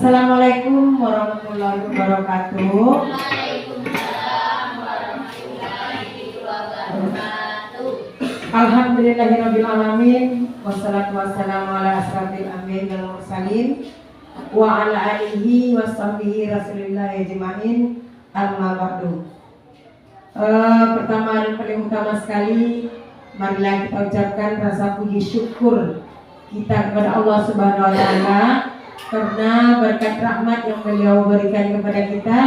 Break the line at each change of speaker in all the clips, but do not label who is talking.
Assalamualaikum warahmatullahi wabarakatuh. Alhamdulillahirabbil alamin wassalatu wassalamu ala asrofil anbiya'i wal mursalin wa ala alihi washabbihi rasulillah ajmain. Amma ba'du. Pertama dan paling utama sekali, marilah kita ucapkan rasa puji syukur kita kepada Allah Subhanahu wa taala karena berkat rahmat yang beliau berikan kepada kita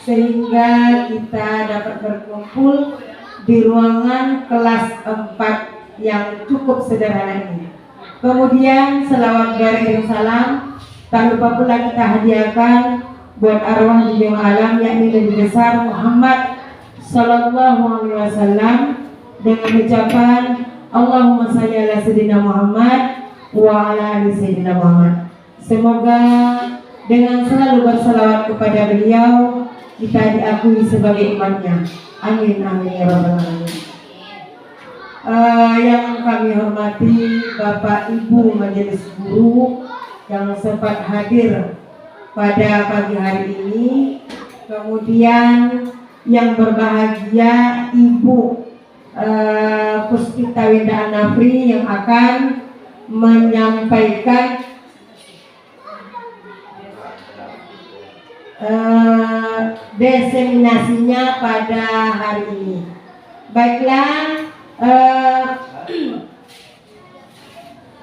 sehingga kita dapat berkumpul di ruangan kelas 4 yang cukup sederhana ini. Kemudian selawat garis salam tak lupa pula kita hadiahkan buat arwah di alam yakni Nabi besar Muhammad sallallahu alaihi wasallam dengan ucapan Allahumma shalli ala sayyidina Muhammad wa ala ali sayyidina Muhammad. Semoga dengan selalu bersalawat kepada beliau kita diakui sebagai umatnya. Amin amin ya rabbal alamin. Yang kami hormati Bapak Ibu Majelis Guru yang sempat hadir pada pagi hari ini, kemudian yang berbahagia Ibu Puspita Winda Anafri yang akan menyampaikan diseminasinya pada hari ini. Baiklah,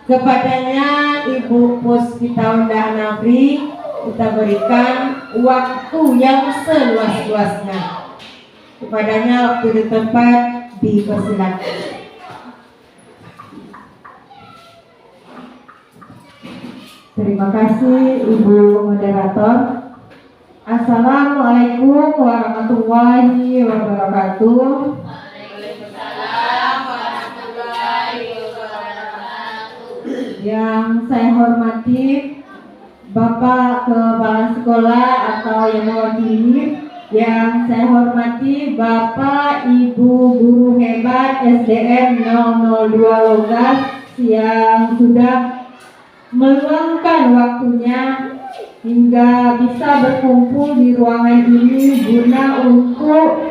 kepadanya Ibu Puspita Winda Anafri kita berikan waktu yang seluas-luasnya. Kepadanya waktu di tempat dipersilakan. Terima kasih Ibu Moderator. Assalamualaikum warahmatullahi wabarakatuh.
Waalaikumsalam warahmatullahi wabarakatuh.
Yang saya hormati Bapak Kepala Sekolah atau yang mewakili, yang saya hormati Bapak Ibu Guru Hebat SDN 002 Logas yang sudah meluangkan waktunya hingga bisa berkumpul di ruangan ini guna untuk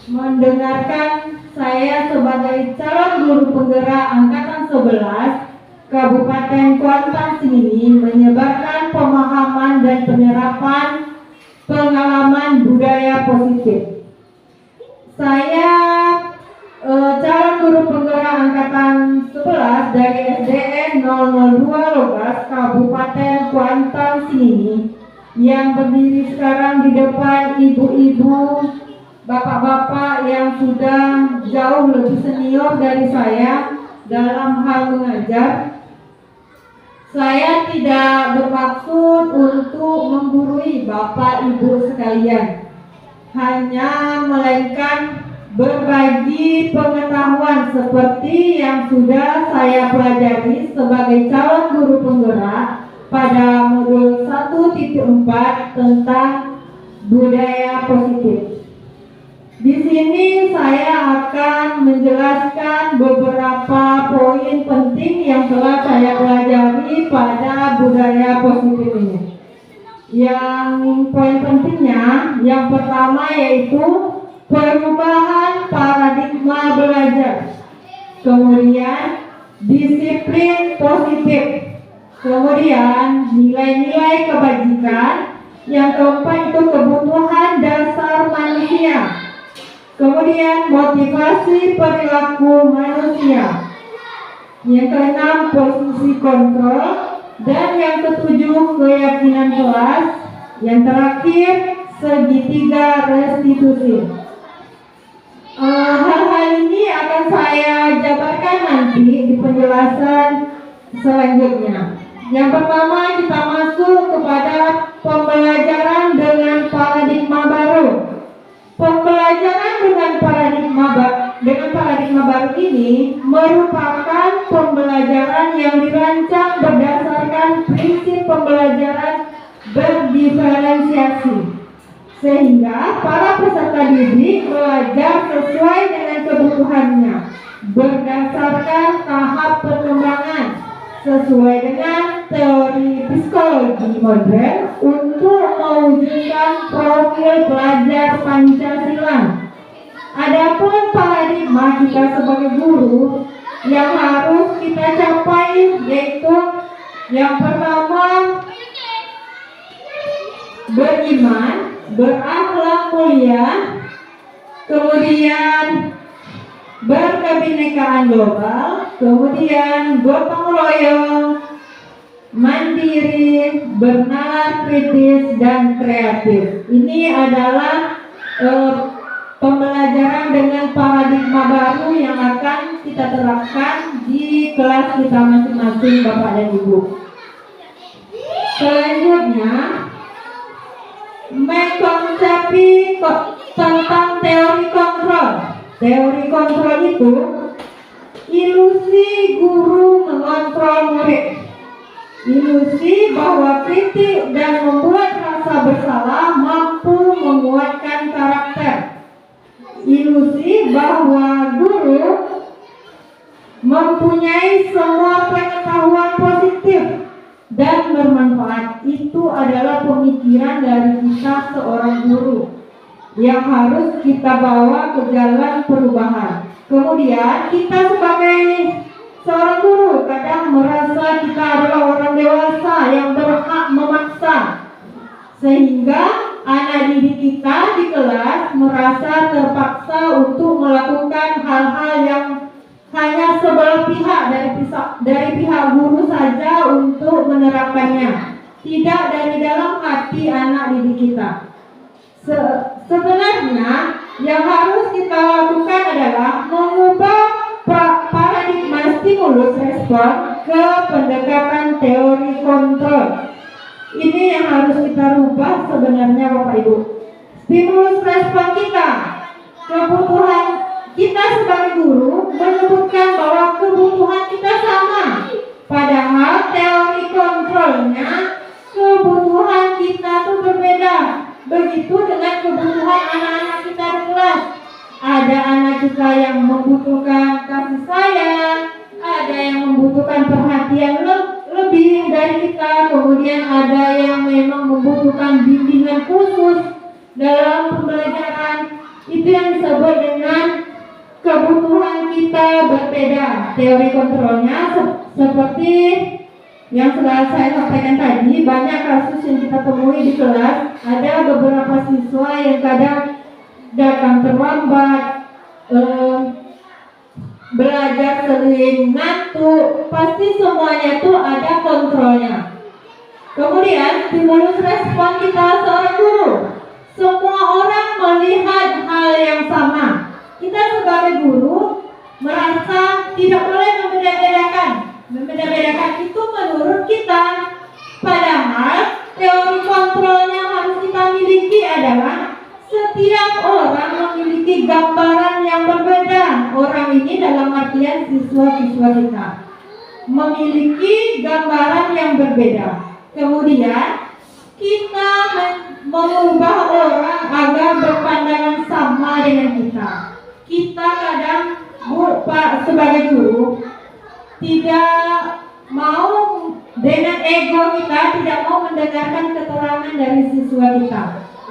mendengarkan saya sebagai calon guru penggerak angkatan 11 Kabupaten Kuantan Sengingi menyebarkan pemahaman dan penyerapan pengalaman budaya positif. Saya calon guru penggerak angkatan 11 dari SDN 002 Logas Kabupaten Kuantan Sengingi yang berdiri sekarang di depan ibu-ibu, bapak-bapak yang sudah jauh lebih senior dari saya dalam hal mengajar. Saya tidak bermaksud untuk menggurui bapak ibu sekalian, hanya melainkan berbagi pengetahuan seperti yang sudah saya pelajari sebagai calon guru penggerak pada modul 1.4 tentang budaya positif. Di sini saya akan menjelaskan beberapa poin penting yang telah saya pelajari pada budaya positif ini. Yang poin pentingnya, yang pertama yaitu perubahan paradigma belajar, kemudian disiplin positif, kemudian nilai-nilai kebajikan, yang keempat itu kebutuhan dasar manusia, kemudian motivasi perilaku manusia, yang keenam posisi kontrol, dan yang ketujuh keyakinan kelas, yang terakhir segitiga restitusi. Hal-hal ini akan saya jabarkan nanti di penjelasan selanjutnya. Yang pertama kita masuk kepada pembelajaran dengan paradigma baru. Pembelajaran dengan paradigma baru ini merupakan pembelajaran yang dirancang berdasarkan prinsip pembelajaran berdiferensiasi, sehingga para peserta didik belajar sesuai dengan kebutuhannya berdasarkan tahap perkembangan sesuai dengan teori psikologi modern untuk mewujudkan profil pelajar Pancasila. Adapun paradigma kita sebagai guru yang harus kita capai yaitu yang pertama, beriman, berakhlak mulia, kemudian berkebinekaan global, kemudian gotong royong, mandiri, bernalar kritis, dan kreatif. Ini adalah pembelajaran dengan paradigma baru yang akan kita terapkan di kelas kita masing-masing, Bapak dan Ibu. Selanjutnya, mengkonsepsi tentang teori kontrol. Teori kontrol itu ilusi guru mengontrol murid. Ilusi bahwa kritik dan membuat rasa bersalah mampu menguatkan karakter. Ilusi bahwa guru mempunyai semua pengetahuan positif dan bermanfaat. Itu adalah pemikiran dari kita seorang guru yang harus kita bawa ke jalan perubahan. Kemudian kita sebagai seorang guru kadang merasa kita adalah orang dewasa yang berhak memaksa, sehingga anak didik kita di kelas merasa terpaksa untuk melakukan hal-hal yang hanya sebelah pihak dari pihak guru saja untuk menerapkannya, tidak dari dalam hati anak didik kita. Sebenarnya yang harus kita lakukan adalah mengubah paradigma stimulus respon ke pendekatan teori kontrol. Ini yang harus kita rubah sebenarnya, Bapak Ibu. Stimulus respon kita, kebutuhan kita sebagai guru menyebutkan bahwa kebutuhan kita sama, padahal teori kontrolnya kebutuhan kita itu berbeda. Begitu dengan kebutuhan anak-anak kita di kelas. Ada anak kita yang membutuhkan kasih sayang, ada yang membutuhkan perhatian lebih dari kita, kemudian ada yang memang membutuhkan bimbingan khusus dalam pembelajaran. Itu yang disebut dengan kebutuhan kita berbeda. Teori kontrolnya seperti yang sudah saya sampaikan tadi, banyak kasus yang kita temui di kelas. Ada beberapa siswa yang kadang datang terlambat, belajar sering ngantuk, pasti semuanya itu ada kontrolnya. Kemudian stimulus respon kita seorang guru, semua orang melihat hal yang sama. Kita sebagai guru merasa tidak boleh membeda-bedakan itu menurut kita. Padahal teori kontrolnya harus kita miliki adalah setiap orang memiliki gambaran yang berbeda. Orang ini dalam artian siswa-siswa kita memiliki gambaran yang berbeda. Kemudian kita mengubah orang agar berpandangan sama dengan kita. Kita kadang sebagai guru tidak mau dengan ego kita, tidak mau mendengarkan keterangan dari siswa kita.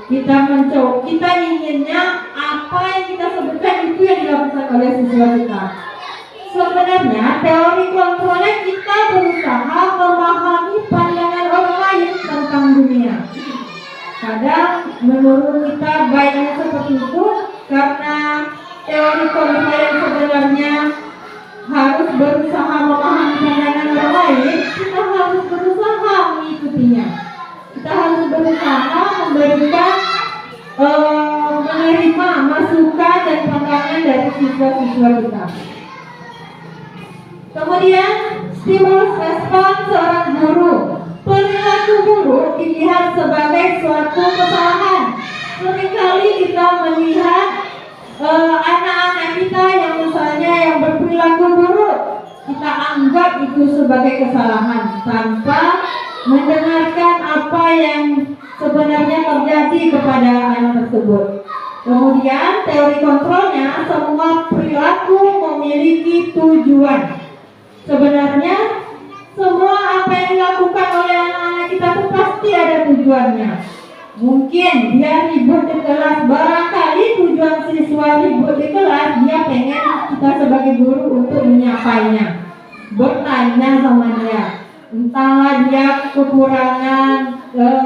Kita inginnya apa yang kita sebutkan itu yang dilakukan oleh siswa kita. Sebenarnya teori kontrolnya kita berusaha memahami pandangan orang lain tentang dunia. Kadang menurut kita baiknya seperti itu, karena teori kontrol yang sebenarnya harus berusaha memahami pandangan orang lain, kita harus berusaha mengikutinya. Kita harus berusaha memberikan menerima masukan dan pandangan dari siswa-siswa kita. Kemudian stimulus respon seorang guru. Perilaku guru dilihat sebagai suatu kesalahan. Seringkali kita melihat anak-anak kita yang misalnya yang berperilaku buruk, kita anggap itu sebagai kesalahan tanpa mendengarkan apa yang sebenarnya terjadi kepada anak tersebut. Kemudian teori kontrolnya, semua perilaku memiliki tujuan. Sebenarnya semua tujuannya. Mungkin dia ribut di kelas, barangkali tujuan siswa ribut di kelas, dia pengen kita sebagai guru untuk menyapainya, bertanya sama dia. Entahlah dia kekurangan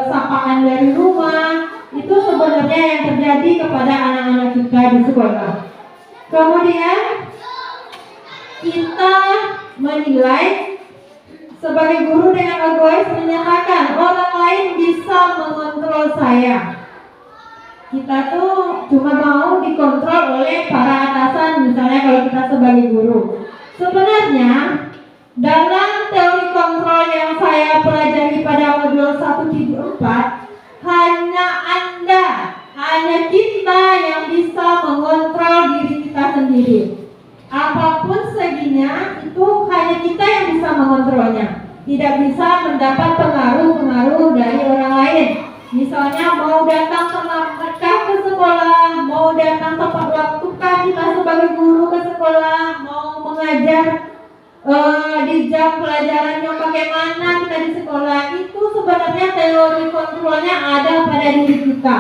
sapaan dari rumah, itu sebenarnya yang terjadi kepada anak-anak kita di sekolah. Kemudian kita menilai sebagai guru dengan egois, menyatakan orang lain bisa mengontrol saya. Kita tuh cuma mau dikontrol oleh para atasan, misalnya kalau kita sebagai guru. Sebenarnya dalam teori kontrol yang saya pelajari pada modul 174, hanya kita yang bisa mengontrol diri kita sendiri. Apapun seginya, itu hanya kita yang bisa mengontrolnya. Tidak bisa mendapat pengaruh-pengaruh dari orang lain. Misalnya mau datang terlambatkah ke sekolah, mau datang tepat waktukah kita sebagai guru ke sekolah, mau mengajar di jam pelajarannya bagaimana kita di sekolah, itu sebenarnya teori kontrolnya ada pada diri kita.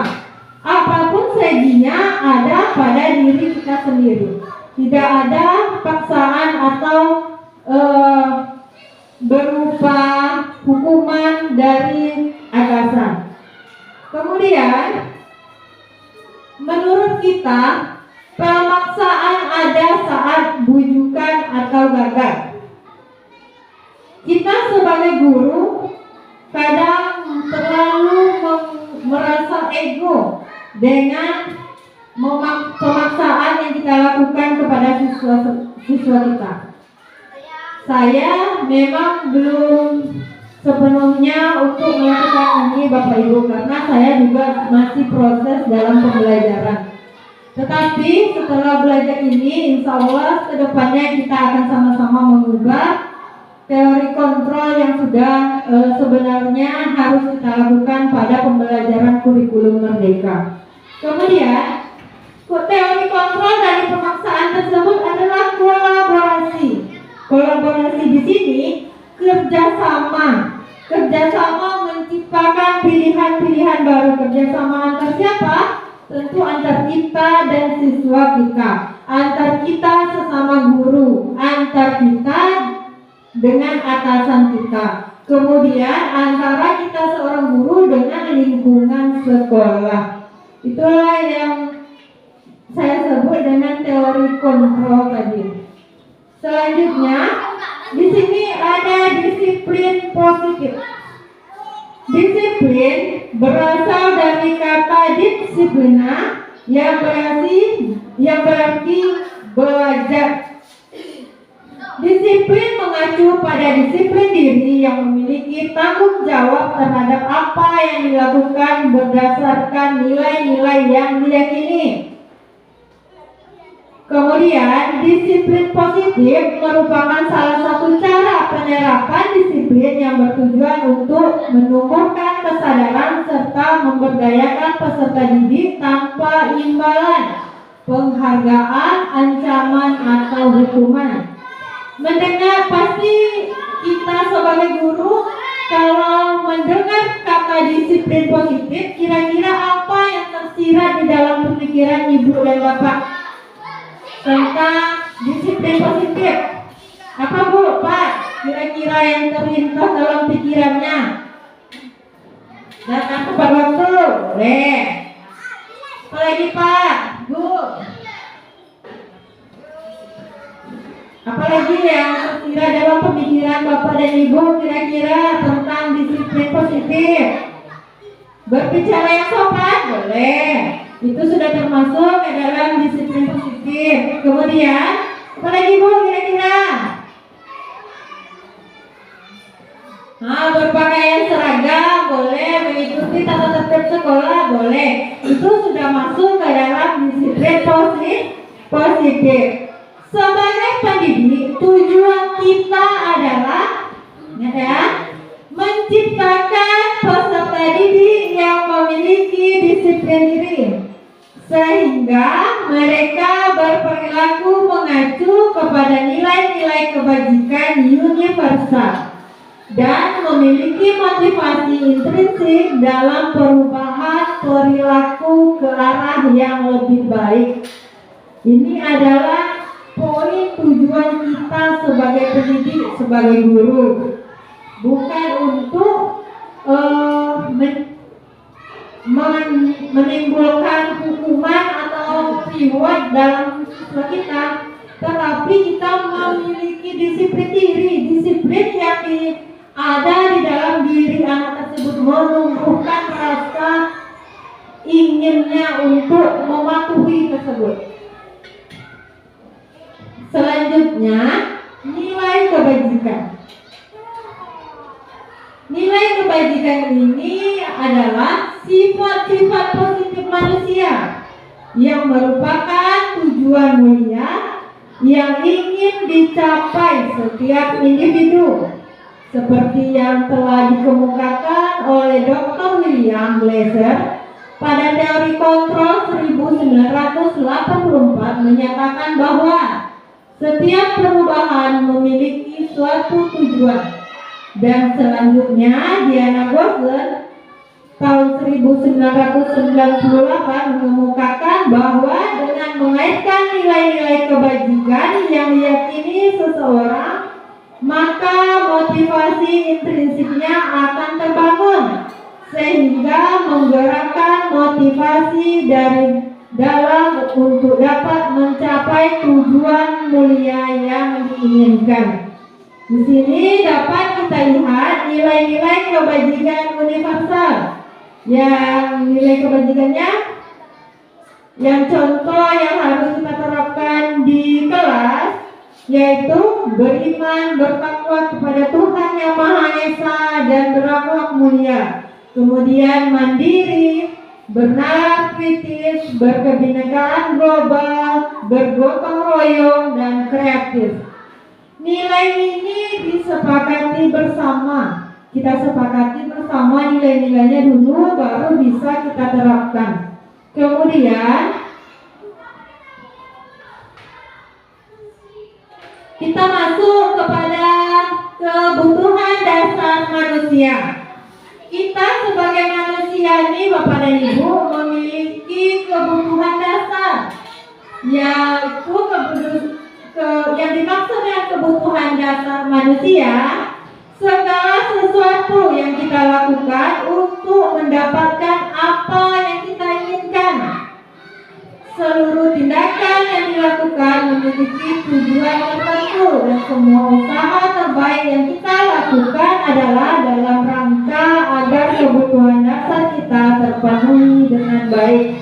Apapun seginya ada pada diri kita sendiri. Tidak ada paksaan atau berupa hukuman dari atasan. Kemudian menurut kita pemaksaan ada saat bujukan atau gagal. Kita sebagai guru kadang terlalu merasa ego dengan pemaksaan yang kita lakukan kepada siswa kita. Saya memang belum sepenuhnya untuk melakukan ini Bapak Ibu, karena saya juga masih proses dalam pembelajaran. Tetapi setelah belajar ini, insya Allah kedepannya kita akan sama-sama mengubah teori kontrol yang sudah sebenarnya harus kita lakukan pada pembelajaran kurikulum merdeka. Kemudian teori kontrol dari pemaksaan tersebut adalah kolaborasi. Kolaborasi di sini kerjasama menciptakan pilihan-pilihan baru. Kerjasama antar siapa? Tentu antar kita dan siswa kita, antar kita sesama guru, antar kita dengan atasan kita, kemudian antara kita seorang guru dengan lingkungan sekolah. Itulah yang saya sebut dengan teori kontrol tadi. Selanjutnya, di sini ada disiplin positif. Disiplin berasal dari kata disiplina yang berarti belajar. Disiplin mengacu pada disiplin diri yang memiliki tanggung jawab terhadap apa yang dilakukan berdasarkan nilai-nilai yang diyakini. Kemudian, disiplin positif merupakan salah satu cara penerapan disiplin yang bertujuan untuk menumbuhkan kesadaran serta memberdayakan peserta didik tanpa imbalan, penghargaan, ancaman, atau hukuman. Mendengar, pasti kita sebagai guru kalau mendengar kata disiplin positif, kira-kira apa yang tersirat di dalam pemikiran ibu dan bapak tentang disiplin positif? Apa Bu, Pak? Kira-kira yang terlintas dalam pikirannya? Datang tepat waktu, boleh. Apalagi Pak, Bu? Apalagi yang tersirat dalam pemikiran Bapak dan Ibu kira-kira tentang disiplin positif? Berbicara yang sopan, boleh. Itu sudah termasuk ke dalam disiplin positif. Kemudian, apalagi Bu kira-kira? Berpakaian seragam, boleh. Mengikuti tata tertib sekolah, boleh. Itu sudah masuk ke dalam disiplin positif. Sebagai pendidik, tujuan kita adalah menciptakan peserta didik yang memiliki disiplin diri, sehingga mereka berperilaku mengacu kepada nilai-nilai kebajikan universal. dan memiliki motivasi intrinsik dalam perubahan perilaku ke arah yang lebih baik. Ini adalah poin tujuan kita sebagai pendidik, sebagai guru, bukan untuk menimbulkan hukuman atau reward dalam siswa kita, tetapi kita memiliki disiplin diri, disiplin yang ada di dalam diri anak tersebut, menumbuhkan rasa inginnya untuk mematuhi tersebut. Selanjutnya, nilai kebajikan. Nilai kebajikan ini adalah sifat-sifat positif manusia yang merupakan tujuan mulia yang ingin dicapai setiap individu, seperti yang telah dikemukakan oleh Dr. William Glasser pada teori kontrol 1984 menyatakan bahwa setiap perubahan memiliki suatu tujuan. Dan selanjutnya Diana Gosden tahun 1998 mengemukakan bahwa dengan mengaitkan nilai-nilai kebajikan yang diyakini seseorang, maka motivasi intrinsiknya akan terbangun sehingga menggerakkan motivasi dari dalam untuk dapat mencapai tujuan mulia yang diinginkan. Di sini dapat kita lihat nilai-nilai kebajikan universal. Yang nilai kebajikannya, yang contoh yang harus kita terapkan di kelas, yaitu beriman, bertakwa kepada Tuhan Yang Maha Esa dan berakhlak mulia. Kemudian mandiri, bernalar kritis, berkebinekaan global, bergotong royong, dan kreatif. Nilai ini disepakati bersama. Kita sepakati bersama nilai-nilainya dulu, baru bisa kita terapkan. Kemudian kita masuk kepada kebutuhan dasar manusia. Kita sebagai manusia ini, Bapak dan Ibu, memiliki kebutuhan dasar, yaitu yang dimaksud dengan kebutuhan dasar manusia, segala sesuatu yang kita lakukan untuk mendapatkan apa yang kita inginkan. Seluruh tindakan yang dilakukan memiliki tujuan tertentu, dan semua usaha terbaik yang kita lakukan adalah dalam rangka agar kebutuhan dasar kita terpenuhi dengan baik.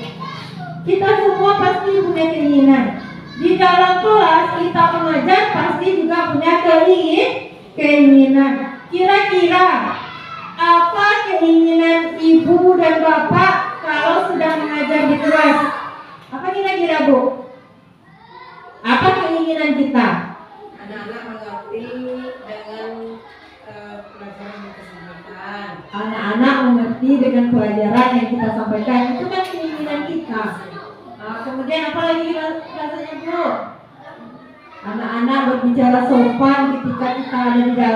Kita semua pasti punya keinginan. Di dalam kelas kita mengajar pasti juga punya keinginan. Kira-kira apa keinginan ibu dan bapak kalau sedang mengajar di kelas? Apa kira-kira, Bu? Apa keinginan kita?
Anak-anak mengerti dengan pelajaran yang kita sampaikan.
Anak-anak mengerti dengan pelajaran yang kita sampaikan. Itu kan keinginan kita. Kemudian apa lagi rasanya, Bu? Anak-anak berbicara sopan ketika kita ada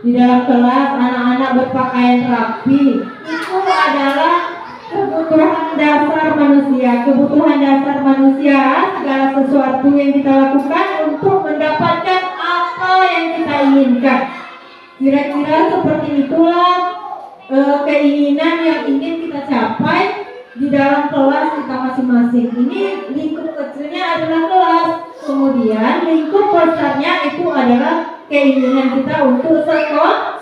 di dalam kelas. Anak-anak berpakaian rapi. Itu adalah kebutuhan dasar manusia. Kebutuhan dasar manusia, segala sesuatu yang kita lakukan untuk mendapatkan apa yang kita inginkan. Kira-kira seperti itulah keinginan yang ingin kita capai di dalam kelas kita masing-masing. Ini lingkup kecilnya adalah kelas, kemudian lingkup besarnya itu adalah keinginan kita untuk sekolah.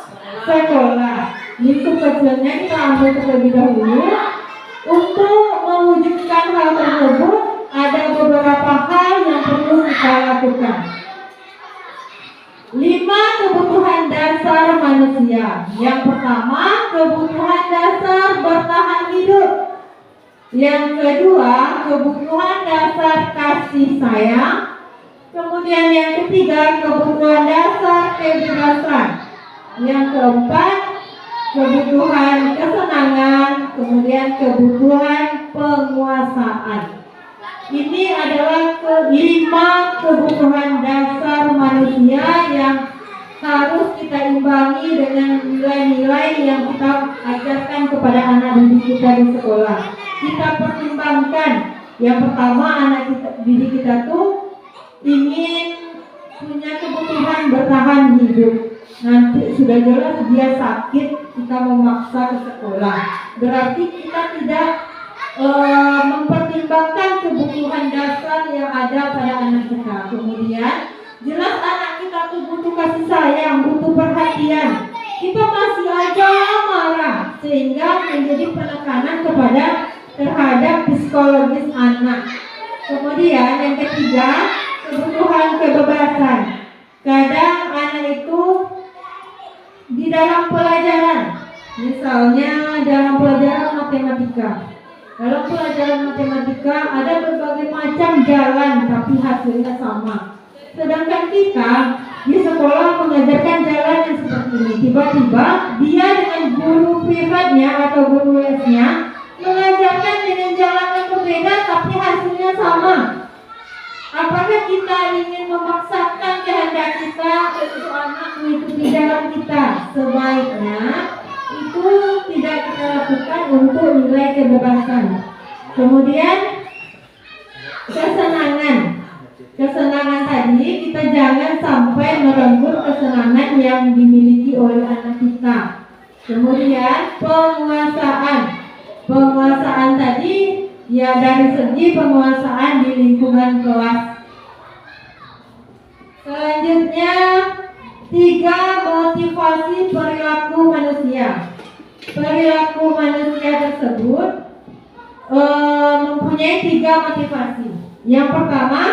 Lingkup kecilnya kita ambil terlebih dahulu. Untuk mewujudkan hal tersebut ada beberapa hal yang perlu kita lakukan. 5 kebutuhan dasar manusia. Yang pertama, kebutuhan dasar bertahan hidup. Yang kedua, kebutuhan dasar kasih sayang. Kemudian yang ketiga, kebutuhan dasar kebebasan. Yang keempat, kebutuhan kesenangan. Kemudian kebutuhan penguasaan. Ini adalah 5 kebutuhan dasar manusia yang harus kita imbangi dengan nilai-nilai yang kita ajarkan kepada anak didik kita di sekolah. Kita pertimbangkan, yang pertama anak didik kita tuh ingin punya kebutuhan bertahan hidup. Nanti sudah jelas dia sakit, kita memaksa ke sekolah. Berarti kita tidak mempertimbangkan kebutuhan dasar yang ada pada anak kita. Kemudian jelas anak kita tuh butuh kasih sayang, butuh perhatian. Kita masih aja marah, sehingga menjadi penekanan terhadap psikologis anak. Kemudian yang ketiga, kebutuhan kebebasan. Kadang anak itu di dalam pelajaran, misalnya dalam pelajaran matematika. Dalam pelajaran matematika ada berbagai macam jalan, tapi hasilnya sama. Sedangkan kita di sekolah mengajarkan jalan yang seperti ini. Tiba-tiba dia dengan guru privatnya atau guru lesnya mengajarkan dengan jalan yang berbeda, tapi hasilnya sama. Apakah kita ingin memaksakan kehendak kita untuk anak mengikuti jalan kita? Sebaiknya itu tidak kita lakukan untuk nilai kebebasan. Kemudian kesenangan tadi kita jangan sampai merenggut kesenangan yang dimiliki oleh anak kita. Kemudian penguasaan tadi ya dari segi penguasaan di lingkungan kelas. Selanjutnya 3, motivasi perilaku manusia. Perilaku manusia tersebut mempunyai 3 motivasi. Yang pertama,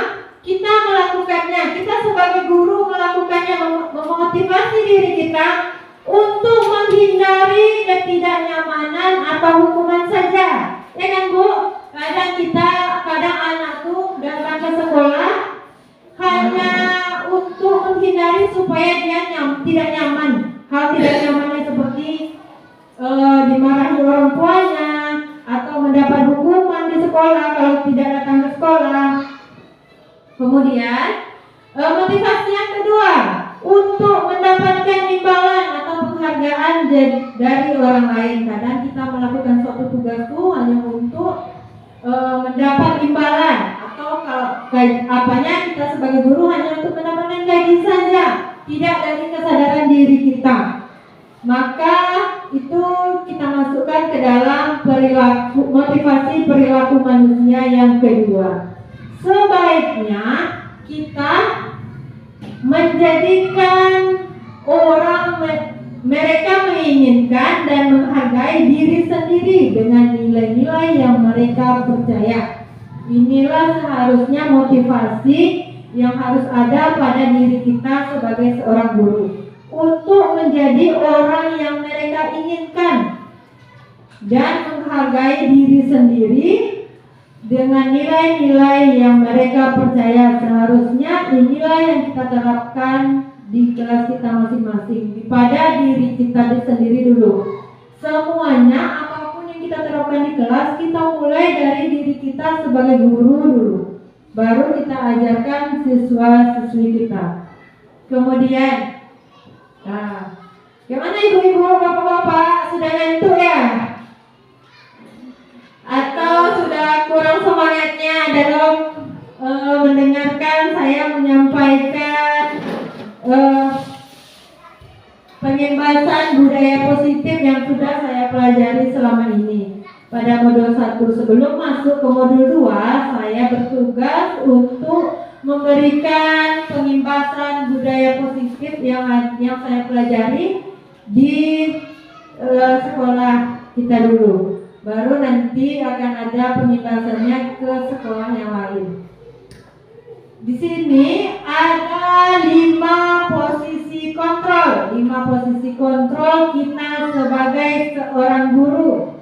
kita melakukannya, kita sebagai guru melakukannya, memotivasi diri kita untuk menghindari ketidaknyamanan atau hukuman saja. Ya kan Bu? Kadang anak tuh datang ke sekolah hanya untuk menghindari supaya dia tidak nyaman. Hal tidak nyamannya seperti dimarahi orang tuanya atau mendapat hukuman di sekolah kalau tidak datang ke sekolah. Kemudian motivasi yang kedua, untuk mendapatkan imbalan atau penghargaan dari orang lain. Kadang kita melakukan suatu tugas itu hanya untuk mendapat imbalan, atau apanya kita sebagai guru hanya untuk mendapatkan gaji saja, tidak dari kesadaran diri kita. Maka itu kita masukkan ke dalam motivasi perilaku manusia yang kedua. Sebaiknya kita menjadikan mereka menginginkan dan menghargai diri sendiri dengan nilai-nilai yang mereka percaya. Inilah seharusnya motivasi yang harus ada pada diri kita sebagai seorang guru, untuk menjadi orang yang mereka inginkan dan menghargai diri sendiri dengan nilai-nilai yang mereka percaya. Seharusnya inilah yang kita terapkan di kelas kita masing-masing, pada diri kita sendiri dulu. Semuanya apapun yang kita terapkan di kelas, kita mulai dari diri kita sebagai guru dulu, baru kita ajarkan siswa-siswi kita. Kemudian gimana ibu-ibu, bapak-bapak, sudah ngantuk ya? Atau sudah kurang semangatnya dalam mendengarkan saya menyampaikan pengimbasan budaya positif yang sudah saya pelajari selama ini pada modul 1. Sebelum masuk ke modul 2, saya bertugas untuk memberikan pengimbasan budaya positif yang saya pelajari di sekolah kita dulu. Baru nanti akan ada pengimbasannya ke sekolah yang lain. Di sini ada 5 posisi kontrol. 5 posisi kontrol kita sebagai seorang guru.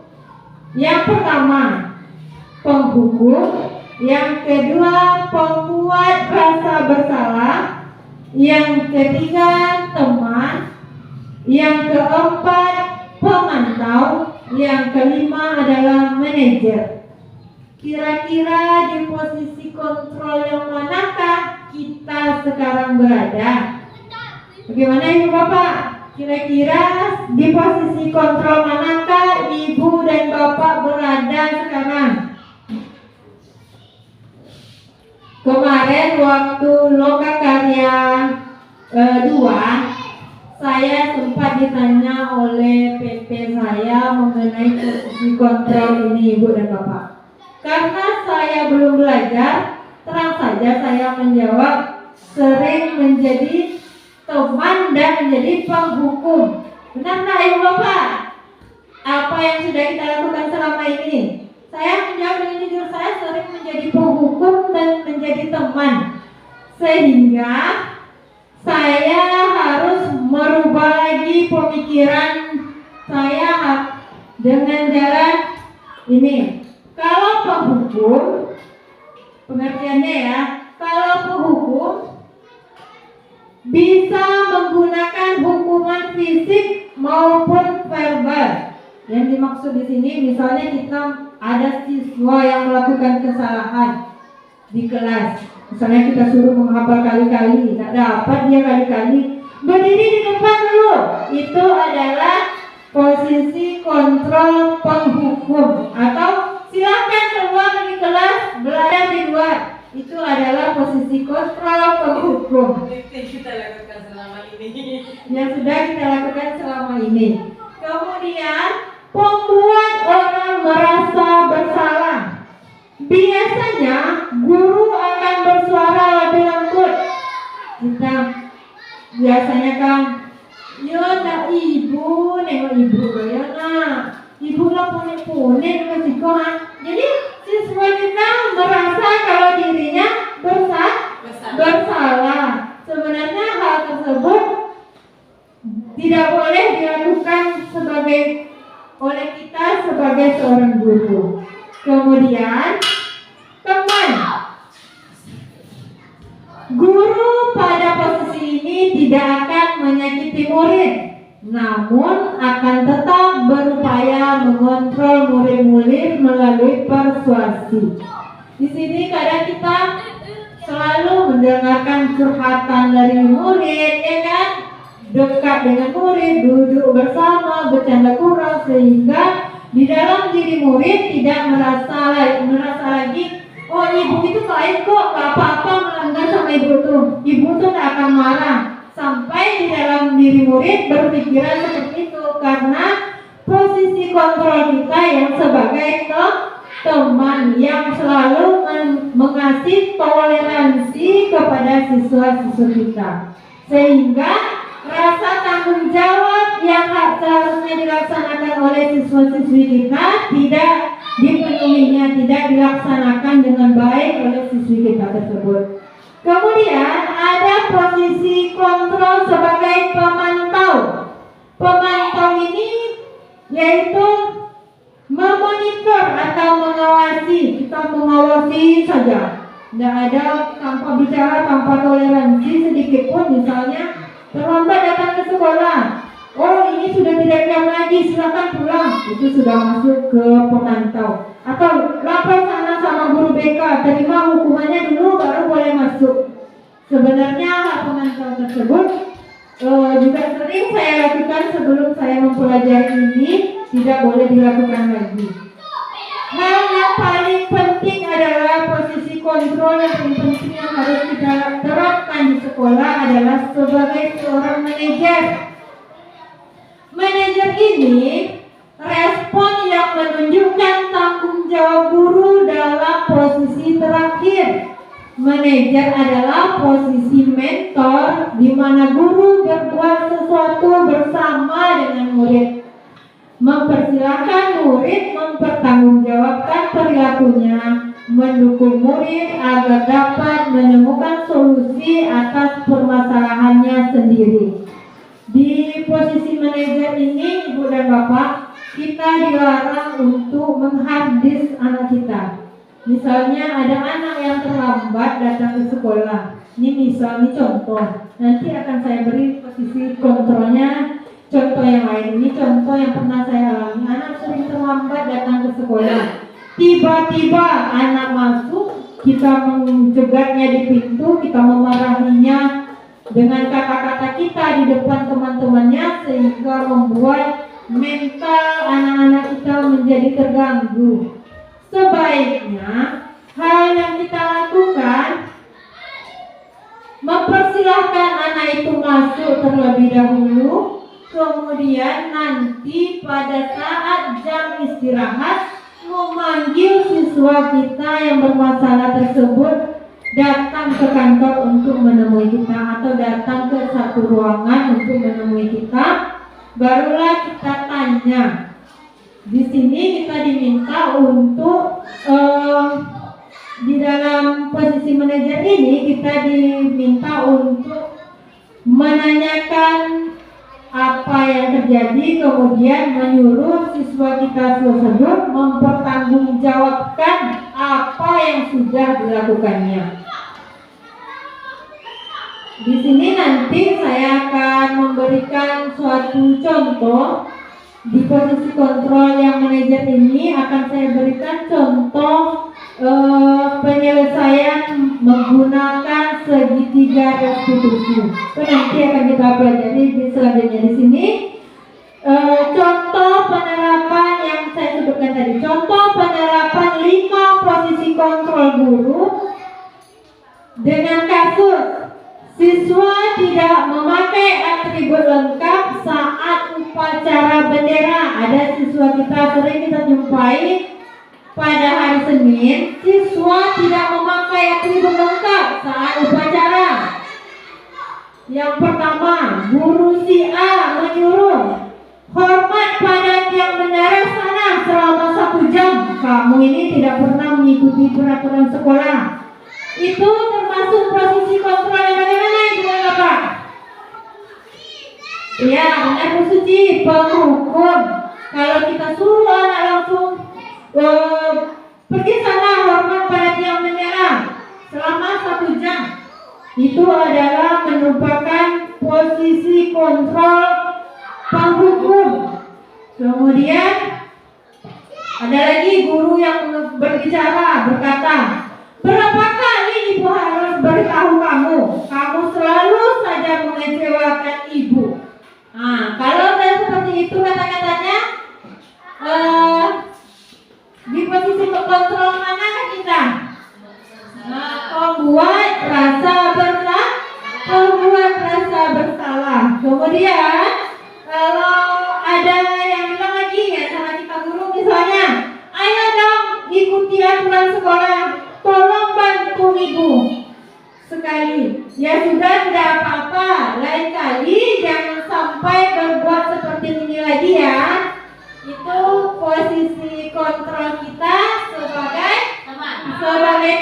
Yang pertama, penghukum. Yang kedua, pembuat rasa bersalah. Yang ketiga, teman. Yang keempat, pemantau. Yang kelima adalah manajer. Kira-kira di posisi kontrol yang manakah kita sekarang berada? Bagaimana Ibu Bapak? Kira-kira di posisi kontrol manakah Ibu dan Bapak berada sekarang? Kemarin waktu Loka Karya 2, saya sempat ditanya oleh PP saya mengenai posisi kontrol ini Ibu dan Bapak. Karena saya belum belajar, terang saja saya menjawab sering menjadi teman dan menjadi penghukum. Benar nggak Ibu Bapak? Apa yang sudah kita lakukan selama ini? Saya menjawab dengan jujur, saya sering menjadi penghukum dan menjadi teman. Sehingga saya harus merubah lagi pemikiran saya dengan cara ini. Kalau penghukum, pengertiannya ya, kalau penghukum bisa menggunakan hukuman fisik maupun verbal. Yang dimaksud di sini misalnya kita ada siswa yang melakukan kesalahan di kelas. Misalnya kita suruh menghafal kali-kali, tidak dapat dia kali-kali, berdiri di depan dulu. Itu adalah posisi kontrol penghukum. Atau silakan keluar dari kelas, belajar di luar. Itu adalah posisi kontrol penghukum.
Itu kita lakukan selama ini.
Yang sudah kita lakukan selama ini. Kemudian membuat orang merasa bersalah. Biasanya guru akan bersuara lebih lembut. Kita biasanya kan, yo nak ibu, nengok ibu ya nak, ibu lah pune-pune masih kan. Jadi siswa kita merasa kalau dirinya bersalah. Sebenarnya hal tersebut tidak boleh dilakukan oleh kita sebagai seorang guru. Kemudian teman, guru pada posisi ini tidak akan menyakiti murid, namun akan tetap berupaya mengontrol murid-murid melalui persuasi. Di sini kadang kita selalu mendengarkan curhatan dari murid, ya kan? Dekat dengan murid, duduk bersama, bercanda kurang, sehingga di dalam diri murid tidak merasa lagi, oh ibu itu baik kok, gak apa-apa melanggar sama ibu tuh, ibu tuh gak akan marah. Sampai di dalam diri murid berpikiran seperti itu, karena posisi kontrol kita yang sebagai teman yang selalu mengasih toleransi kepada siswa-siswa kita, sehingga rasa tanggung jawab yang seharusnya dilaksanakan oleh siswa-siswi kita tidak dipenuhinya, tidak dilaksanakan dengan baik oleh siswi kita tersebut. Kemudian ada posisi kontrol sebagai pemantau. Pemantau ini yaitu memonitor atau mengawasi. Kita mengawasi saja, tidak ada tanpa bicara, tanpa toleransi sedikit pun. Misalnya terlambat datang ke sekolah, oh ini sudah tidak jam lagi, silakan pulang. Itu sudah masuk ke pemantau. Atau lapor sana sama guru BK, terima hukumannya dulu baru boleh masuk. Sebenarnya hak pemantau tersebut juga sering saya lakukan sebelum saya mempelajari ini, tidak boleh dilakukan lagi. Hal yang paling penting adalah posisi kontrol yang paling penting yang harus kita terapkan di sekolah adalah sebagai seorang manajer. Manajer ini respon yang menunjukkan tanggung jawab guru dalam posisi terakhir. Manajer adalah posisi mentor di mana guru berbuat sesuatu bersama dengan murid. Mempersilahkan murid mempertanggungjawabkan perilakunya, mendukung murid agar dapat menemukan solusi atas permasalahannya sendiri. Di posisi manajer ini, Ibu dan Bapak, kita dilarang untuk menghardis anak kita. Misalnya ada anak yang terlambat datang ke sekolah. Ini contoh. Nanti akan saya beri posisi kontrolnya. Contoh yang lain, ini contoh yang pernah saya alami. Anak sering terlambat datang ke sekolah. Tiba-tiba anak masuk, kita mencegatnya di pintu, kita memarahinya. dengan kata-kata kita di depan teman-temannya, sehingga membuat mental anak-anak kita menjadi terganggu. Sebaiknya hal yang kita lakukan, mempersilahkan anak itu masuk terlebih dahulu, kemudian nanti pada saat jam istirahat memanggil siswa kita yang bermasalah tersebut datang ke kantor untuk menemui kita, atau datang ke satu ruangan untuk menemui kita. Barulah kita tanya. Di sini kita diminta untuk di dalam posisi manajer ini kita diminta untuk menanyakan apa yang terjadi, kemudian menyuruh siswa kita tersebut mempertanggungjawabkan apa yang sudah dilakukannya. Di sini nanti saya akan memberikan suatu contoh. Di posisi kontrol yang manajer ini akan saya berikan contoh penyelesaian menggunakan segitiga restitusi. Itu nanti akan kita pelajari di selanjutnya. Di sini contoh penerapan yang saya sebutkan tadi. Contoh penerapan 5 posisi kontrol guru dengan kasus siswa tidak memakai atribut lengkap saat upacara bendera. Ada siswa kita sering kita jumpai pada hari Senin, siswa tidak memakai atribut lengkap saat upacara. Yang pertama, guru si A menyuruh, hormat pada tiang bendera sana selama 1 jam. Kamu ini tidak pernah mengikuti peraturan sekolah. Itu termasuk posisi kontrol yang bagaimana itu Bapak? Ya, benar Bu Suci, penghukum. Kalau kita suruh anak langsung pergi sana hormat pada tiang bendera selama 1 jam, itu adalah merupakan posisi kontrol penghukum. Kemudian ada lagi guru yang berbicara, berkata, berapa kali ibu harus beritahu kamu? Kamu selalu saja mengecewakan ibu. Nah, kalau seperti itu kata-katanya, di posisi kontrol mana kita? Membuat rasa bersalah. Kemudian kalau ada yang bilang lagi ya sama kita guru misalnya, ayo dong ikuti aturan sekolah, tolong bantu ibu sekali. Ya sudah, tidak apa-apa, lain kali jangan sampai berbuat seperti ini lagi ya. Itu posisi kontrol kita sebagai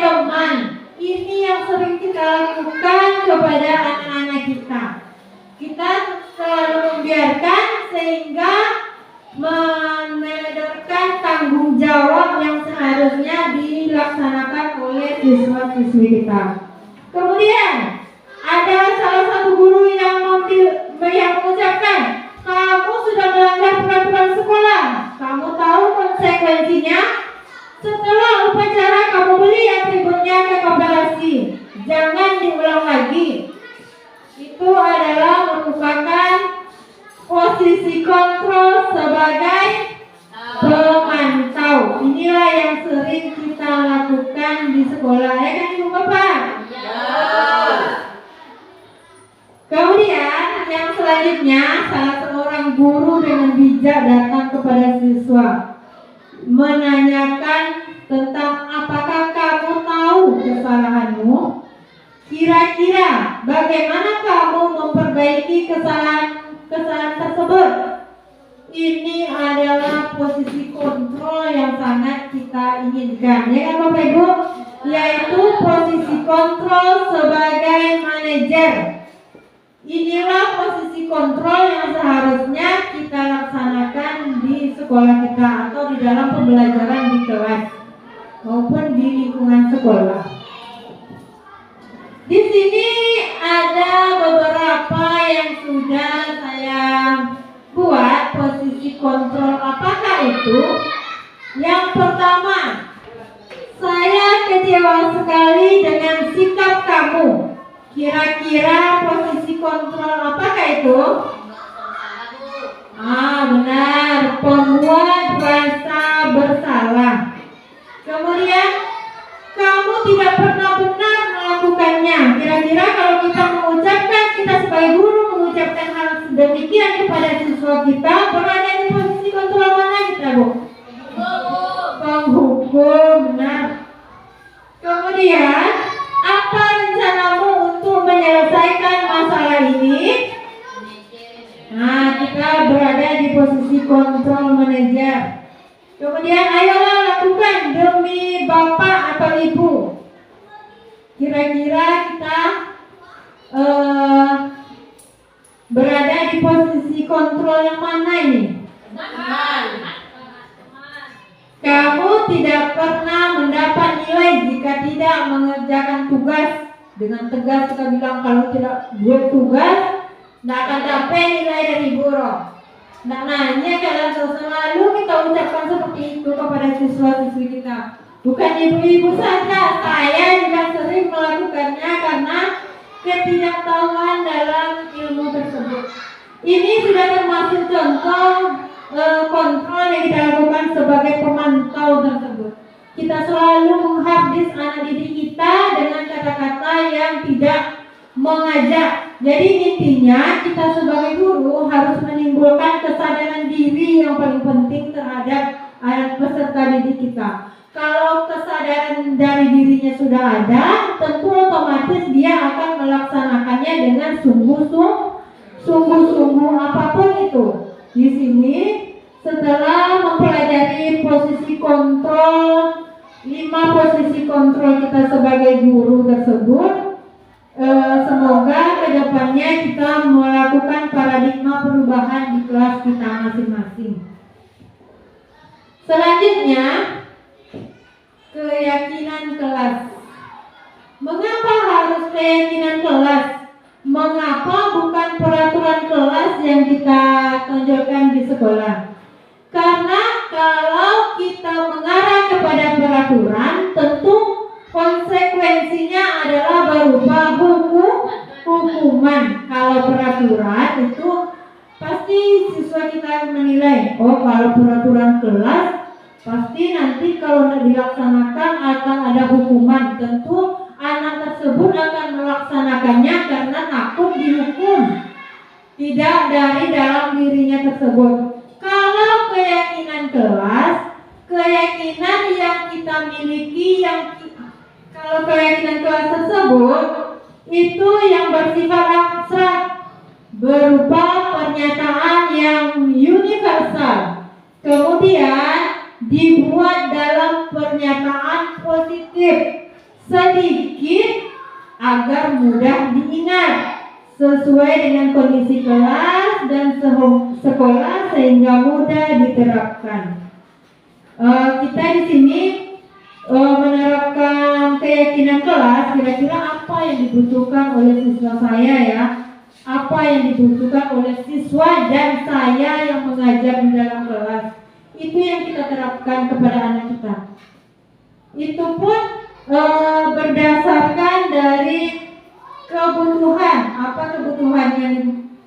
teman. Ini yang sering kita lakukan kepada anak-anak kita. Kita selalu membiarkan sehingga menyodorkan tanggung jawab yang seharusnya dilaksanakan oleh siswa-siswi kita. Kemudian ada salah satu guru yang mengucapkan, kamu sudah melanggar peraturan sekolah. Kamu tahu konsekuensinya? Setelah upacara kamu beli atributnya ke koperasi. Jangan diulang lagi. Itu adalah merupakan posisi kontrol sebagai pemantau. Inilah yang sering kita lakukan di sekolah, ya kan Ibu Bapak? Kemudian yang selanjutnya, salah seorang guru dengan bijak datang kepada siswa menanyakan tentang apakah kamu tahu kesalahanmu? Kira-kira bagaimana kamu memperbaiki kesalahan tersebut? Ini adalah posisi kontrol yang sangat kita inginkan, ya kan Bapak Ibu? Yaitu posisi kontrol sebagai manajer. Inilah posisi kontrol yang seharusnya kita laksanakan di sekolah kita atau di dalam pembelajaran di kelas maupun di lingkungan sekolah. Di sini ada beberapa yang sudah saya buat posisi kontrol. Apakah itu? Yang pertama, saya kecewa sekali dengan sikap kamu. Kira-kira posisi kontrol apakah itu? Benar, pembuat rasa bersalah. Kemudian kamu tidak pernah benar melakukannya. Kira-kira kalau kita mengucapkan, kita sebagai guru mengucapkan hal demikian kepada siswa kita, berada di posisi kontrol mana kita, Bu? Penghukum, benar. Kemudian, apa rencanamu untuk menyelesaikan masalah ini? Kita berada di posisi kontrol manajer. Kemudian, ayolah lakukan demi bapak atau ibu. Kira-kira kita berada di posisi kontrol yang mana ini? Kamu tidak pernah mendapat nilai jika tidak mengerjakan tugas. Dengan tegas kita bilang kalau tidak buat tugas, tidak akan dapat nilai dari guru. Nah, nanya kalau selalu kita ucapkan seperti itu kepada siswa-siswi kita. Bukan ibu-ibu saja, saya juga sering melakukannya karena ketidaktahuan dalam ilmu tersebut. Ini sudah termasuk contoh kontrol yang kita lakukan sebagai pemantau tersebut. Kita selalu menghabis anak didik kita dengan kata-kata yang tidak mengajak. Jadi intinya kita sebagai guru harus menimbulkan kesadaran diri yang paling penting terhadap anak peserta didik kita. Kalau kesadaran dari dirinya sudah ada, tentu otomatis dia akan melaksanakannya dengan sungguh-sungguh apapun itu. Di sini setelah mempelajari posisi kontrol, 5 posisi kontrol kita sebagai guru tersebut, semoga kedepannya kita melakukan paradigma perubahan di kelas kita masing-masing. Selanjutnya, keyakinan kelas. Mengapa harus keyakinan kelas? Mengapa bukan peraturan kelas yang kita tonjolkan di sekolah? Karena kalau kita mengarah kepada peraturan, tentu konsekuensinya adalah berupa hukuman. Kalau peraturan itu pasti siswa kita menilai, oh kalau peraturan kelas pasti nanti kalau dilaksanakan akan ada hukuman. Tentu anak tersebut akan melaksanakannya karena takut dihukum, tidak dari dalam dirinya tersebut. Kalau keyakinan kelas, keyakinan yang kita miliki, kalau keyakinan kelas tersebut itu yang bersifat abstrak, berupa pernyataan yang universal, kemudian dibuat dalam pernyataan positif, sedikit agar mudah diingat, sesuai dengan kondisi kelas dan sekolah sehingga mudah diterapkan. Kita di sini menerapkan keyakinan kelas. Kira-kira apa yang dibutuhkan oleh siswa saya ya? Apa yang dibutuhkan oleh siswa dan saya yang mengajar di dalam kelas? Itu yang kita terapkan kepada anak kita. Itu pun berdasarkan dari kebutuhan. Apa kebutuhan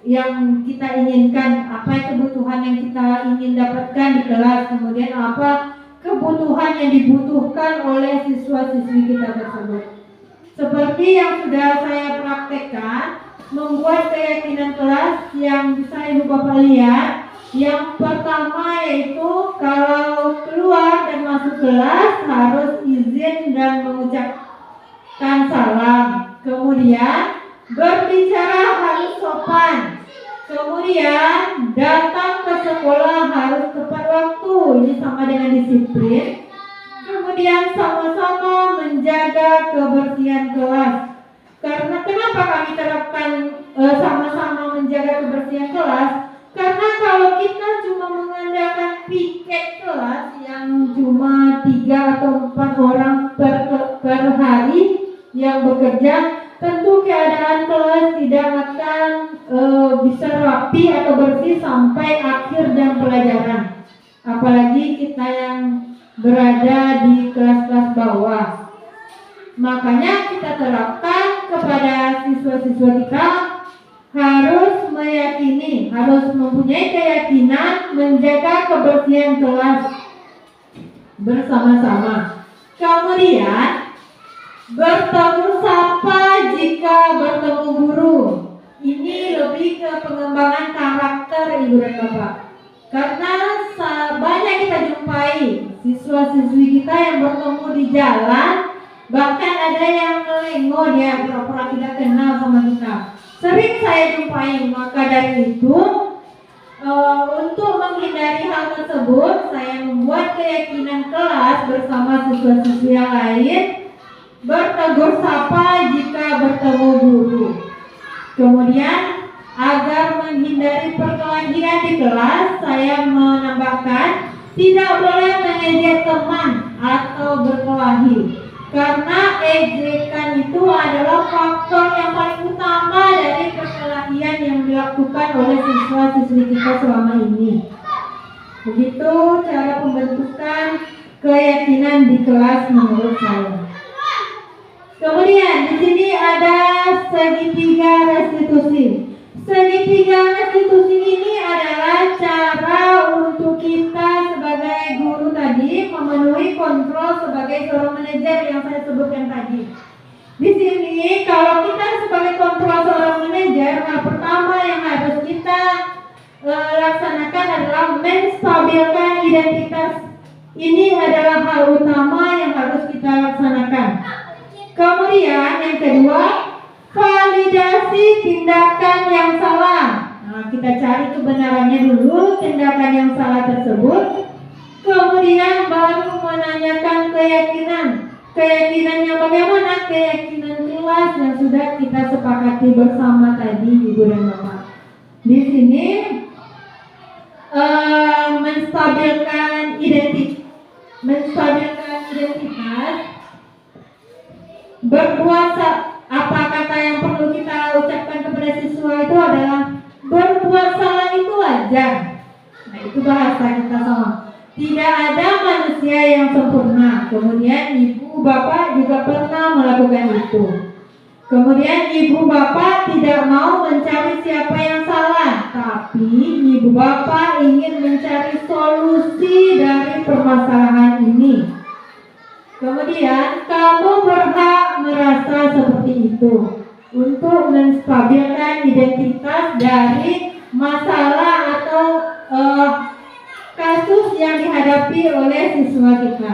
yang kita inginkan, apa kebutuhan yang kita ingin dapatkan di kelas, kemudian apa kebutuhan yang dibutuhkan oleh siswa-siswi kita tersebut. Seperti yang sudah saya praktekkan, membuat keyakinan kelas yang bisa Ibu Bapak lihat. Yang pertama yaitu kalau keluar dan masuk kelas harus izin dan mengucapkan salam. Kemudian berbicara harus sopan. Kemudian datang ke sekolah harus tepat waktu. Ini sama dengan disiplin. Kemudian sama-sama menjaga kebersihan kelas. Karena kenapa kami terapkan sama-sama menjaga kebersihan kelas? Karena kalau kita cuma mengandalkan piket kelas yang cuma 3 atau 4 orang per hari yang bekerja, tentu keadaan kelas tidak akan bisa rapi atau bersih sampai akhir jam pelajaran. Apalagi kita yang berada di kelas-kelas bawah. Makanya kita terapkan kepada siswa siswa-siswa kita harus meyakini, harus mempunyai keyakinan menjaga kebersihan kelas bersama-sama. Kemudian bertemu sapa jika bertemu guru. Ini lebih ke pengembangan karakter ibu dan bapak. Karena banyak kita jumpai siswa-siswi kita yang bertemu di jalan, bahkan ada yang melenggo, dia pura-pura tidak kenal sama kita. Sering saya jumpai. Maka dari itu untuk menghindari hal tersebut, saya membuat keyakinan kelas bersama siswa-siswi yang lain bertegur sapa jika bertemu guru. Kemudian agar menghindari perkelahian di kelas, saya menambahkan tidak boleh mengejek teman atau berkelahi, karena ejekan itu adalah faktor yang paling utama dari perkelahian yang dilakukan oleh siswa-siswi kita selama ini. Begitu cara pembentukan keyakinan di kelas menurut saya. Kemudian di sini ada segitiga restitusi. Segitiga restitusi ini adalah cara untuk kita sebagai guru tadi memenuhi kontrol sebagai seorang manajer yang saya sebutkan tadi. Di sini kalau kita sebagai kontrol seorang manajer, hal pertama yang harus kita laksanakan adalah menstabilkan identitas. Ini adalah hal utama yang harus kita laksanakan. Kemudian yang kedua, validasi tindakan yang salah. Nah, kita cari kebenarannya dulu tindakan yang salah tersebut. Kemudian baru menanyakan keyakinan. Keyakinannya bagaimana? Keyakinan kelas yang sudah kita sepakati bersama tadi, Ibu dan Bapak. Di sini menstabilkan identitas. Berbuat apa kata yang perlu kita ucapkan kepada siswa itu adalah berbuat salah itu wajar. Nah, itu bahasa kita sama. Tidak ada manusia yang sempurna. Kemudian ibu bapak juga pernah melakukan itu. Kemudian ibu bapak tidak mau mencari siapa yang salah, tapi ibu bapak ingin mencari solusi dari permasalahan ini. Kemudian kamu berhak merasa seperti itu untuk menstabilkan identitas dari masalah atau kasus yang dihadapi oleh siswa kita.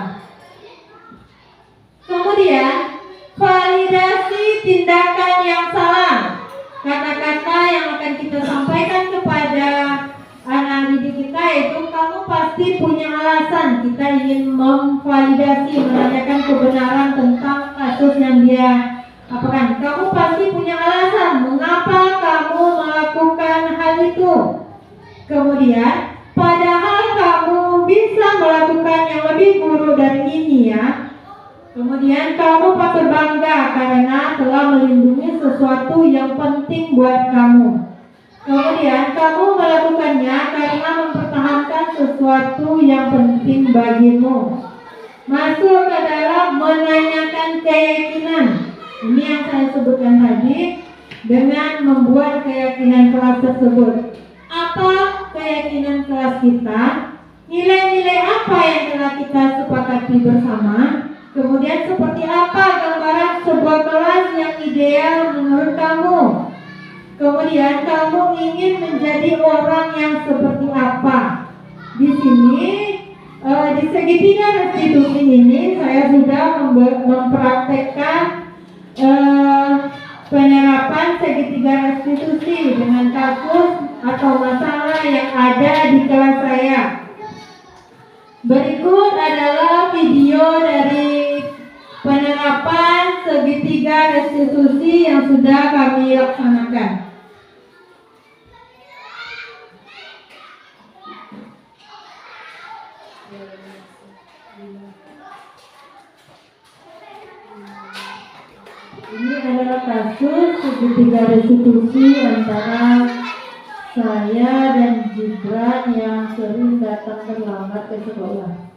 Kemudian validasi tindakan yang salah. Kata-kata yang akan kita sampaikan kepada anak didik kita itu, kamu pasti punya alasan. Kita ingin memvalidasi, menanyakan kebenaran tentang kasus yang dia apakan. Kamu pasti punya alasan mengapa kamu melakukan hal itu. Kemudian padahal kamu bisa melakukan yang lebih buruk dari ini ya. Kemudian kamu patut bangga karena telah melindungi sesuatu yang penting buat kamu. Kemudian kamu melakukannya karena mempertahankan sesuatu yang penting bagimu. Masuk ke dalam menanyakan keyakinan. Ini yang saya sebutkan tadi dengan membuat keyakinan kelas tersebut. Apa keyakinan kelas kita? Nilai-nilai apa yang telah kita sepakati bersama? Kemudian seperti apa gambaran sebuah kelas yang ideal menurut kamu? Kemudian kamu ingin menjadi orang yang seperti apa? Di sini di segitiga restitusi ini saya sudah mempraktekkan penerapan segitiga restitusi dengan kasus atau masalah yang ada di kelas saya. Berikut adalah video dari penerapan segitiga restitusi yang sudah kami laksanakan. Ini adalah kasus segitiga restitusi antara saya dan Gibran yang sering datang terlambat ke sekolah.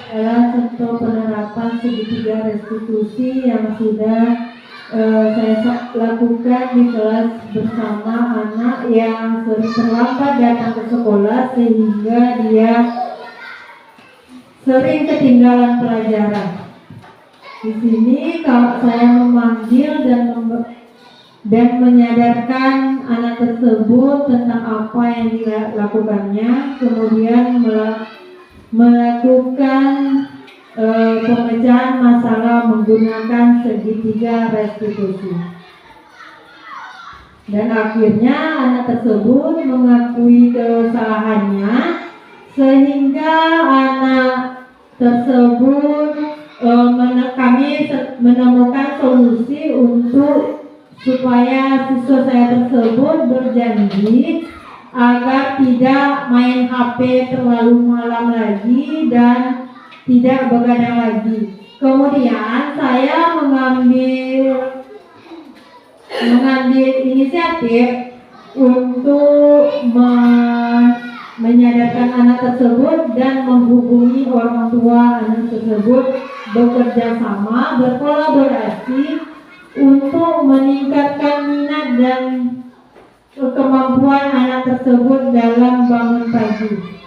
adalah contoh penerapan segitiga restitusi yang sudah saya lakukan di kelas bersama anak yang sering terlambat datang ke sekolah sehingga dia sering ketinggalan pelajaran. Di sini kalau saya memanggil dan menyadarkan anak tersebut tentang apa yang dilakukannya, kemudian melakukan pemecahan masalah menggunakan segitiga restitusi. Dan akhirnya anak tersebut mengakui kesalahannya sehingga anak tersebut kami menemukan solusi supaya siswa saya tersebut berjanji agar tidak main HP terlalu malam lagi dan tidak begadang lagi. Kemudian saya mengambil inisiatif untuk menyadarkan anak tersebut dan menghubungi orang tua anak tersebut, bekerja sama, berkolaborasi untuk meningkatkan minat dan kemampuan anak tersebut dalam bangun pagi.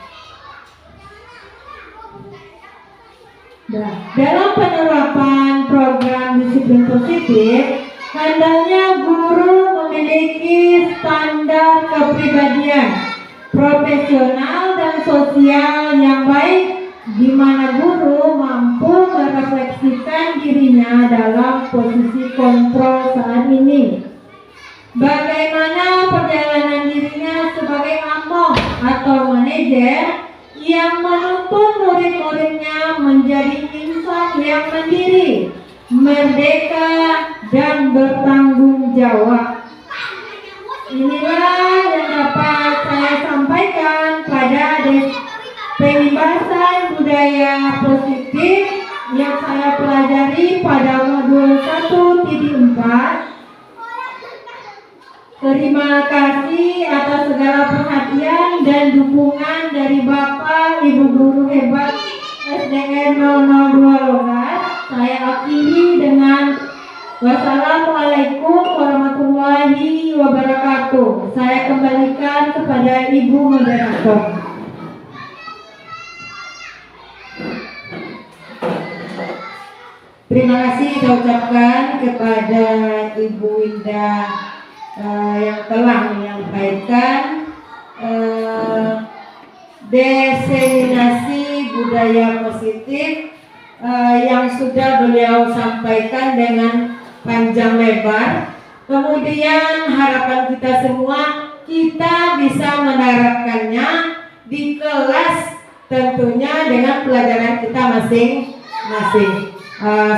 Dalam penerapan program disiplin positif, hendaknya guru memiliki standar kepribadian profesional dan sosial yang baik, di mana guru mampu merefleksikan dirinya dalam posisi kontrol saat ini. Bagaimana perjalanan dirinya sebagai among atau manajer yang menuntun murid-muridnya menjadi insan yang mandiri, merdeka, dan bertanggung jawab. Inilah yang dapat saya sampaikan pada pembahasan budaya positif yang saya pelajari pada modul 1.4. Terima kasih atas segala perhatian dan dukungan dari Bapak Ibu Guru hebat SDN 002 Logat. Saya akhiri dengan wassalamualaikum warahmatullahi wabarakatuh. Saya kembalikan kepada Ibu Moderator. Terima kasih kita ucapkan kepada Ibu Winda yang telah menyampaikan diseminasi budaya positif yang sudah beliau sampaikan dengan panjang lebar. Kemudian harapan kita semua kita bisa menerapkannya di kelas, tentunya dengan pelajaran kita masing-masing.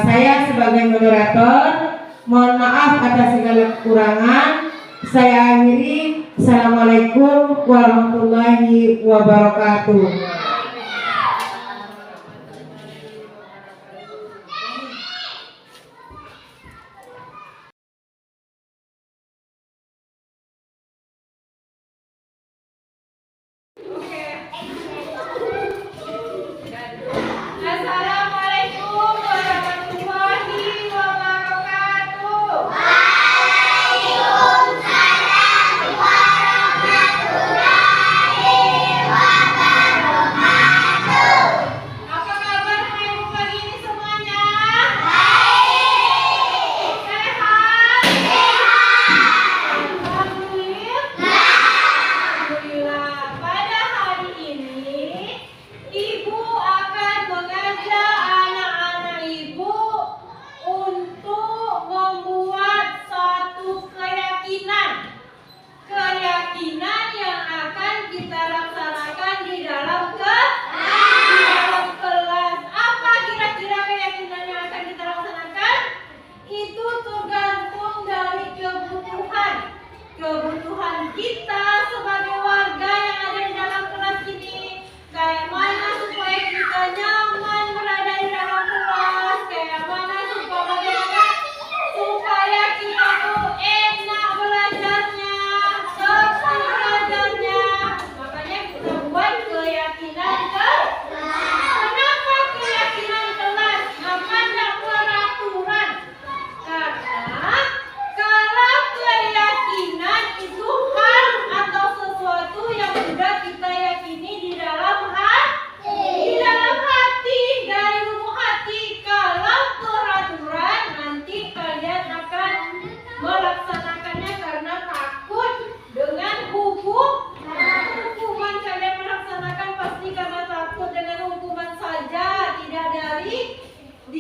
Saya sebagai moderator mohon maaf atas segala kekurangan. Saya akhiri. Assalamualaikum warahmatullahi wabarakatuh.
Assalamualaikum warahmatullahi wabarakatuh.
Waalaikumsalam warahmatullahi wabarakatuh.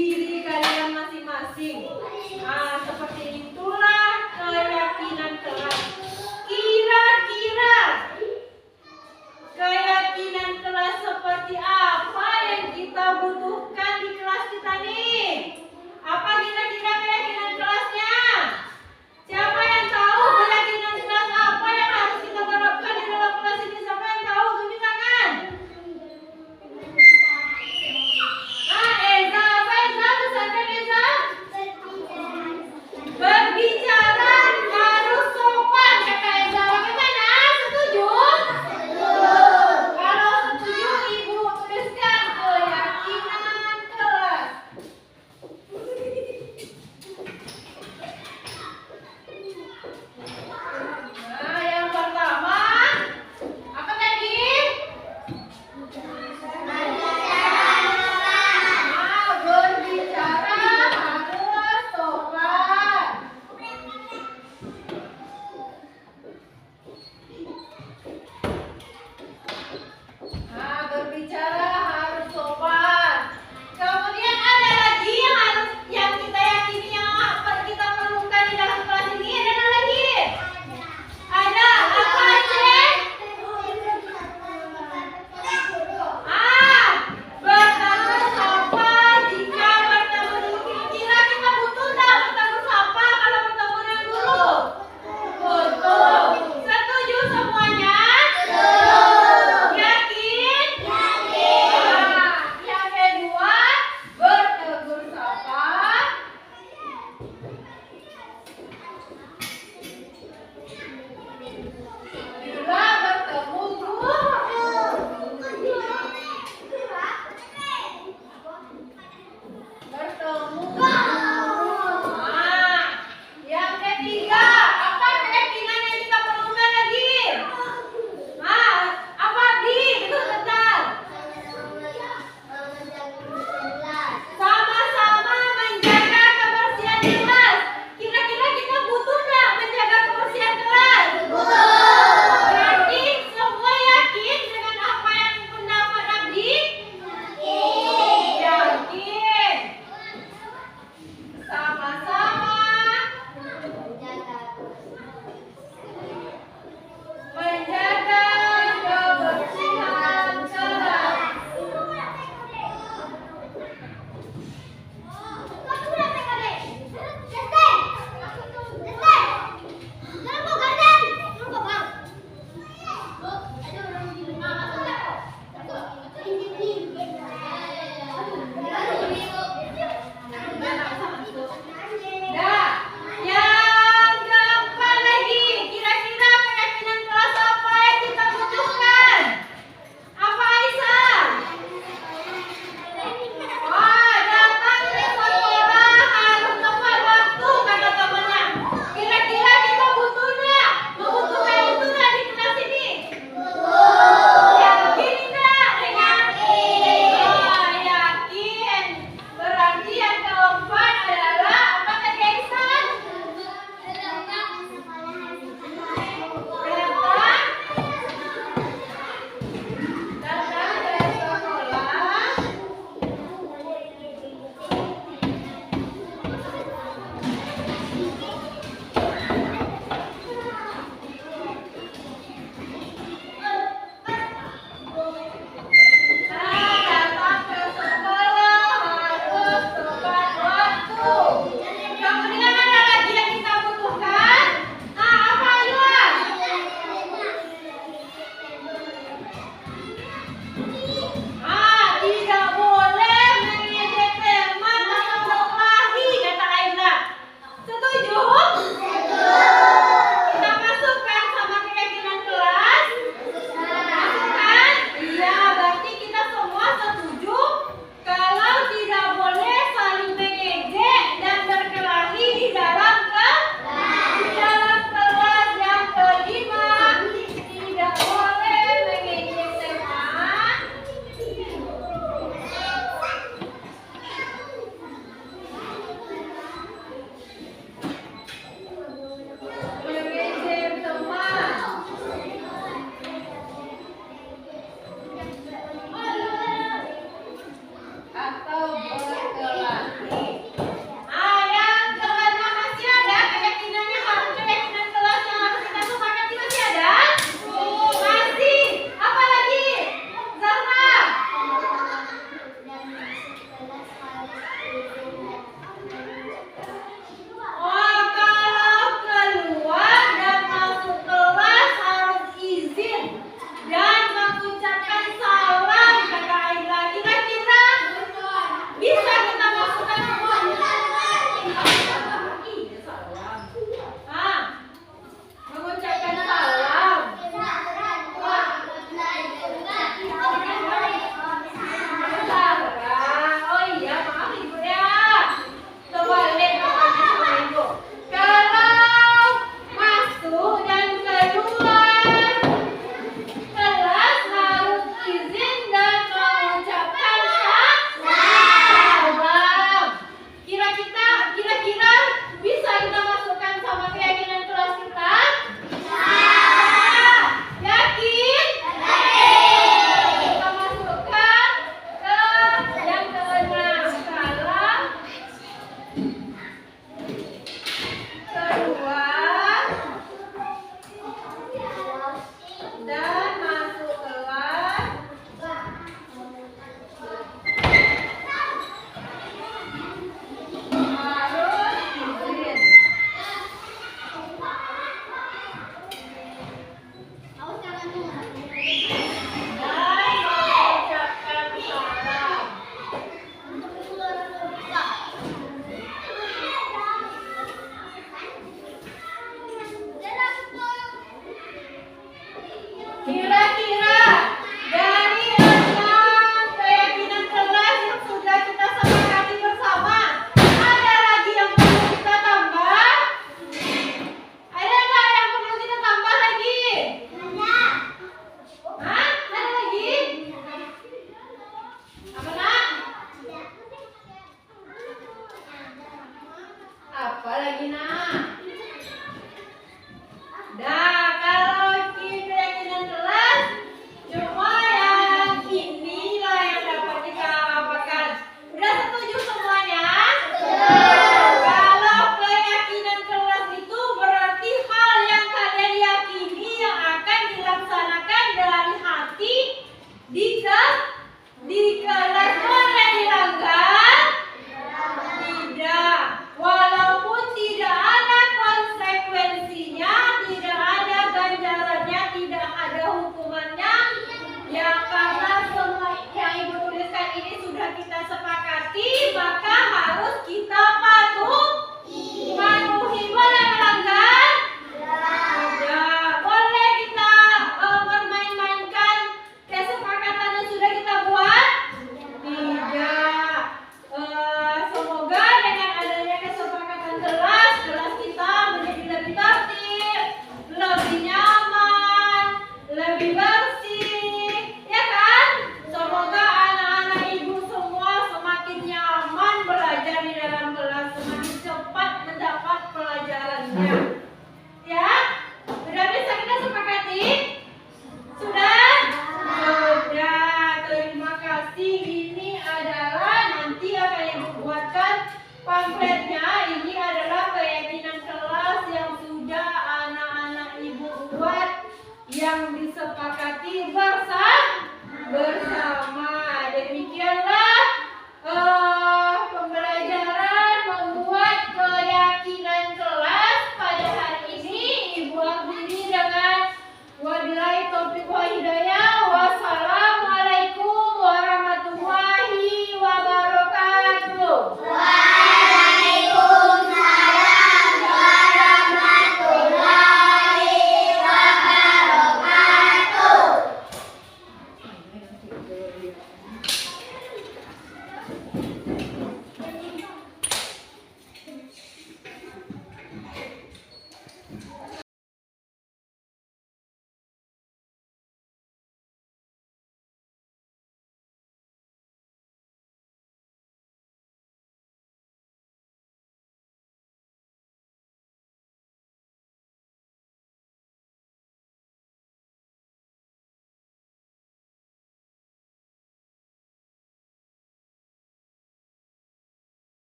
diri kalian masing-masing. Nah, seperti itulah keyakinan kelas. Kira-kira keyakinan kelas seperti apa yang kita butuhkan di kelas kita nih? Apa kira-kira keyakinan kelasnya? Siapa yang tahu keyakinan kelas apa yang harus kita terapkan di dalam kelas ini? Siapa yang tahu? Tunjuk tangan. Eza, apa Eza? Pesankan Eza. Berbicara harus sopan, kata Eza. Bagaimana? Setuju? Kalau setuju, Ibu tuliskan keyakinan kelas. Nah, yang pertama, apa tadi? Berbicara harus sopan. Berbicara harus sopan. Kemudian ada lagi yang kita yakini yang kita perlukan di dalam kelas ini. Ada lagi? Ada apa aja?